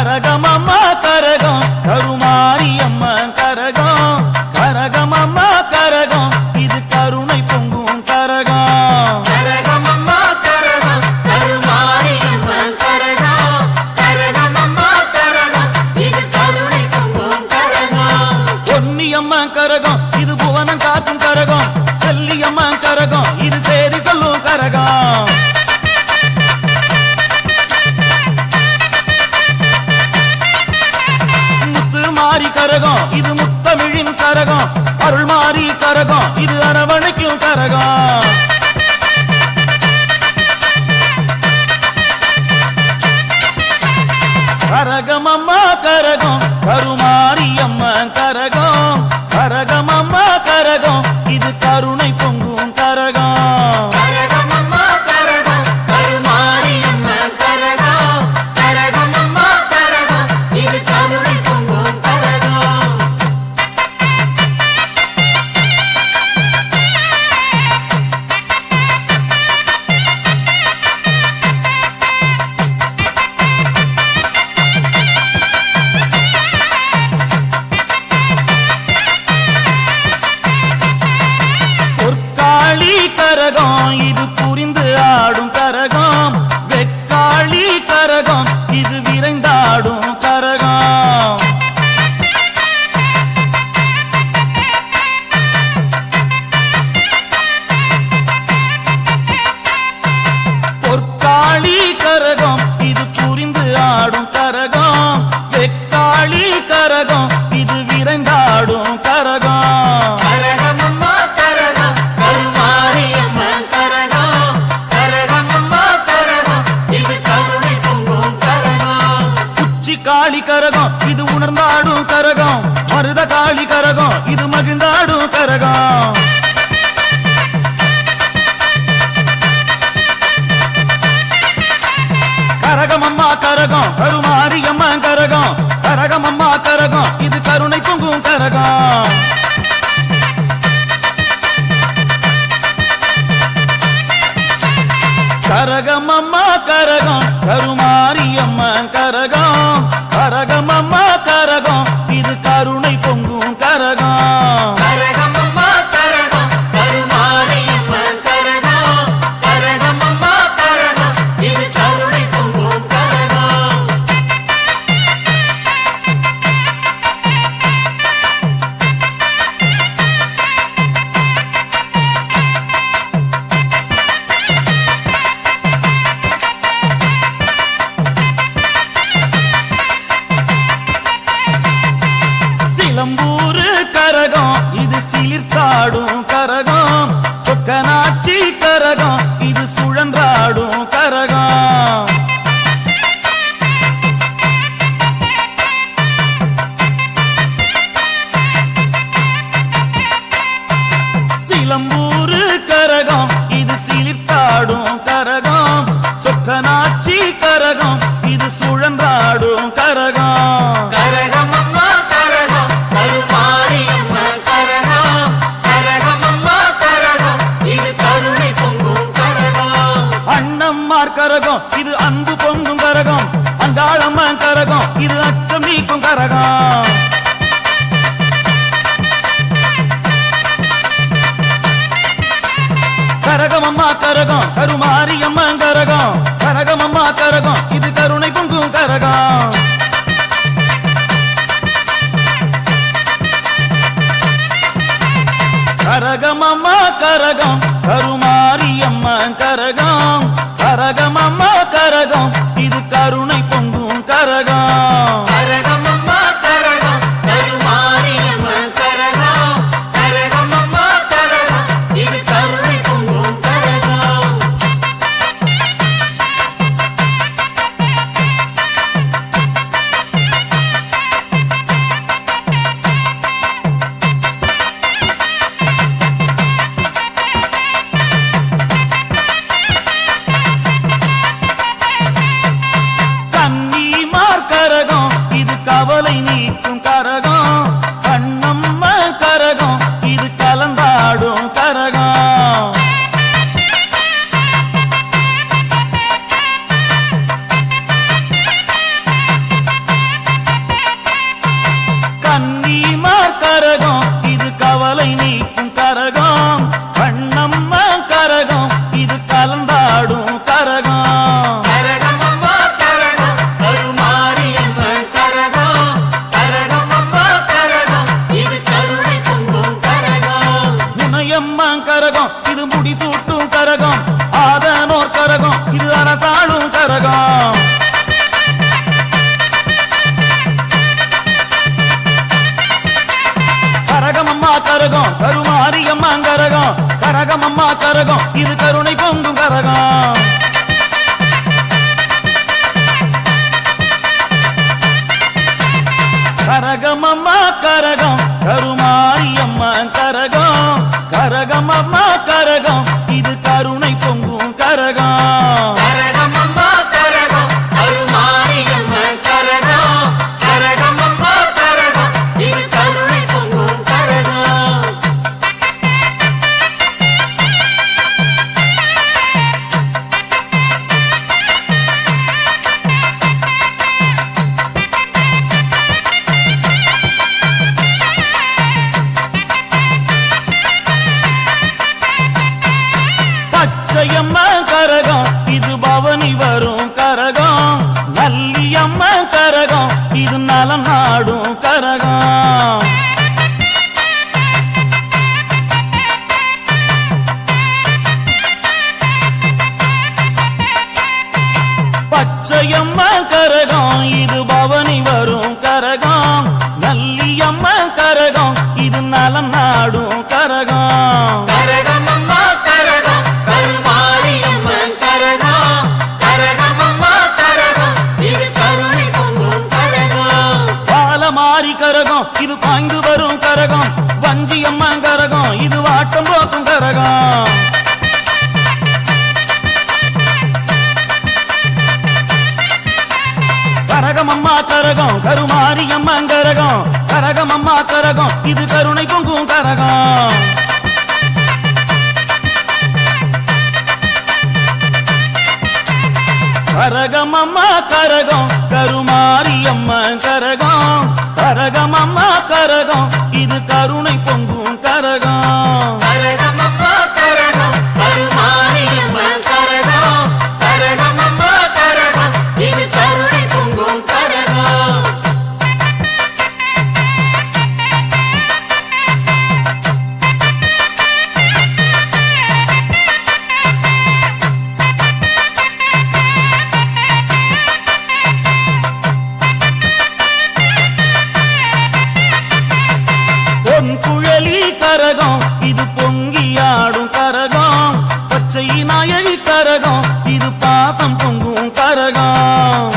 கரகமம்மா கரகம் கருமாரியம்மா கரகம் கரகமம்மா கரகம் இது கருணை பொங்கும் கரகம் கரகமம்மா கரகம் கருமாரியம்மா கரகம் கரகமம்மா கரகம் இது கருணை பொங்கும் கரகம் பொன்னியம்மா கரகம் இது புவனம் காக்கும் கரகம் செல்லியம்மா கரகம் இது சேரி சொல்லும் கரகம் மாரி கரகம் இது முத்தமிழின் கரகம் அருள் மாறி கரகம் இது அரவணைக்கும் கரகம் கரகமம்மா கரகம் கருமாரியம்மா கரகம் கரகமம்மா கரகம் இது கருணை பொங்கும் கரகம் கரகமம்மா கரகம் கருமாரியம்மா கரகம் கரகமம்மா கரகம் இது கருணை பொங்கும் கரகம் பொற்காளி கரகம் இது புரிந்து ஆடும் கரகம் வெக்காளி கரகம் இது விரைந்தாடும் கரகம் பொற்காளி கரகம் இது புரிந்து ஆடும் கரகம் வெக்காளி கரகம் இது விரைந்தாடும் கரகம் கரகமம்மா கரகம் கருமாரியம்மா கரகம் கரகமம்மா கரகம் இது கருணை பொங்கும் கரகம் உச்சி காளி கரகம் இது உணர்ந்தாடும் கரகம் மருத காளி கரகம் இது மகிழ்ந்தாடும் கரகம் கரகமம்மா கரகம் கருமாரியம்மா கரகம் கரகமம்மா கரகம் இது கருணை பொங்கும் கரகம் கரகமம்மா கரகம் கருமாரியம்மா கரகம் கரகமம்மா கரகம் இது கருணை பொங்கும் கரகம் கரகமம்மா கரகம் கருமாரியம்மா கரகம் கரகமம்மா கரகம் இது கருணை பொங்கும் கரகம் சிலம்பூரு கரகம் இது சீர்காடும் கரகம் சொக்கனாட்சி கரகம் இது சுழன்றாடும் கரகம் சிலம்பூரு கரகம் இது சீர்காடும் கரகம் சொக்கனாட்சி கரகம் இது சுழன்றாடும் கரகம் கரகமம்மா கரகம் கருமாரியம்மா கரகம் கரகமம்மா கரகம் இது கருணை பொங்கும் கரகம் அண்ணம்மார் கரகம் இது அன்பு பொங்கும் கரகம் அங்காளம்மா கரகம் இது அச்சம் நீக்கும் கரகம் கரகமம்மா கரகம் கருமாரியம்மா கரகம் கரகமம்மா கரகம் இது கருணை பொங்கும் கரகம் கரகமம்மா கரகம் கருமாரியம்மா கரகம் கரகமம்மா கரகம் இது கருணை பொங்கும் கரகம் கரகமம்மா கரகம் கருமாரியம்மா கரகம் கரகமம்மா கரகம் இது கருணை பொங்கும் கரகம் கன்னிமார் கரகம் இது கவலை நீக்கும் கரகம் கண்ணம்மா கரகம் இது கலந்தாடும் கரகம் கரகம் கருமாரியம்மா கரகம் கரகம் அம்மா கரகம் இது கருணை பொங்கும் கரகம் கரகம் அம்மா கரகம் கருமாரியம்மா கரகம் கரகம் அம்மா கரகம் இது கருணை பொங்கும் கரகம் கரகம் அம்மா கரகம் கருமாரியம்மன் கரகம் கரகம் அம்மா கரகம் இது கருணை பொங்கும் கரகம் பச்சையம்மா கரகம் இது பவனி வரும் கரகம் நல்லியம்மா கரகம் இது நலம் நாடும் கரகம் பச்சையம்மா கரகம் இது பவனி வரும் கரகம் நல்லியம்மா கரகம் இது நலம் நாடும் கரகம் கரகம் அம்மா கரகம் கருமாரியம்மன் கரகம் கரகம் அம்மா கரகம் இது கருணை பொங்கும் கரகம் பாலமாரி கரகம் இது பாய்ந்து வரும் கரகம் வஞ்சியம்மா கரகம் இது வாட்டம் போக்கும் கரகம் கரகம் அம்மா கரகம் கருமாரியம்மா கரகம் கரகம் அம்மா கரகம் இது கருணை பொங்கும் கரகம் கரகம் அம்மா கரகம் கருமாரியம்மா கரகம் கரகம் அம்மா கரகம் இது கருணை பொங்கும் கரகம் கரகம் அம்மா கரகம் கருமாரியம்மன் கரகம் கரகம் அம்மா கரகம் இது கருணை பொங்கும் கரகம் பொன் குழலி கரகம் இது பொங்கியாடும் கரகம் பச்சை நாயகி கரகம் இது பாசம் பொங்கும் கரகம்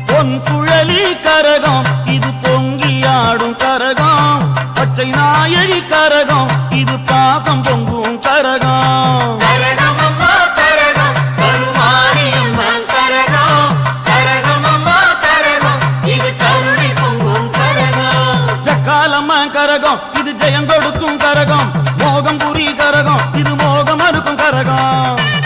பொன் குழலி கரகம் இது பொங்கியாடும் கரகம் பச்சை நாயகி கரகம் இது பாசம் பொங்கும் கரகம் கரகம் அம்மா கரகம் கருமாரியம்மன் கரகம் கரகம் அம்மா கரகம் இது கருணை பொங்கும் கரகம் ஜக்காலம்மா கரகம் இது ஜெயம் கொடுக்கும் கரகம் மோகம் புரி கரகம் இது மோகம் அறுக்கும் கரகம்